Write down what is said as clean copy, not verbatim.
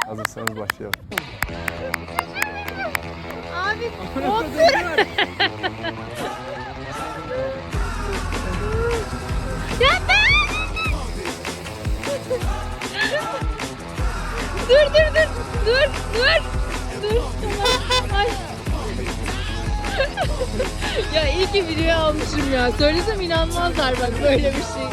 Hazırsanız başlayalım. Abi otur. Yapma. Dur. Tamam. Ay. Ya iyi ki video almışım ya. Söylesem inanmazlar bak böyle bir şey.